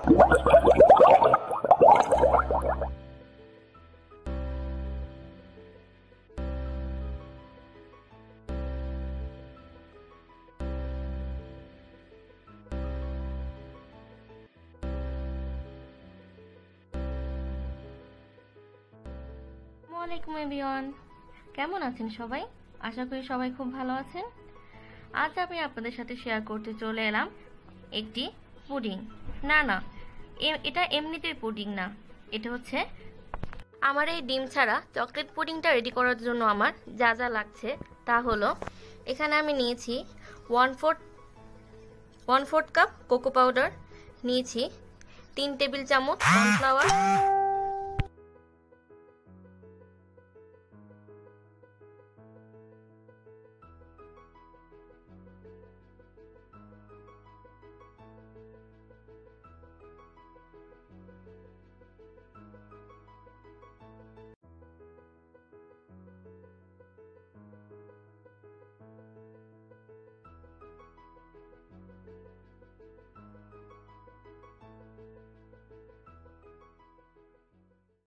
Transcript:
আসসালামাইকুম এভরিওয়ান, কেমন আছেন সবাই? আশা করি সবাই খুব ভালো আছেন। আজ আমি আপনাদের সাথে শেয়ার করতে চলে এলাম একটি পুডিং। না, এটা এমনিতেই পুডিং না, এটা হচ্ছে আমার এই ডিম ছাড়া চকলেট পুডিংটা রেডি করার জন্য আমার যা যা লাগছে তা হলো, এখানে আমি নিয়েছি 1/4 কাপ কোকো পাউডার, নিয়েছি 3 টেবিল চামচ কর্নফ্লাওয়ার,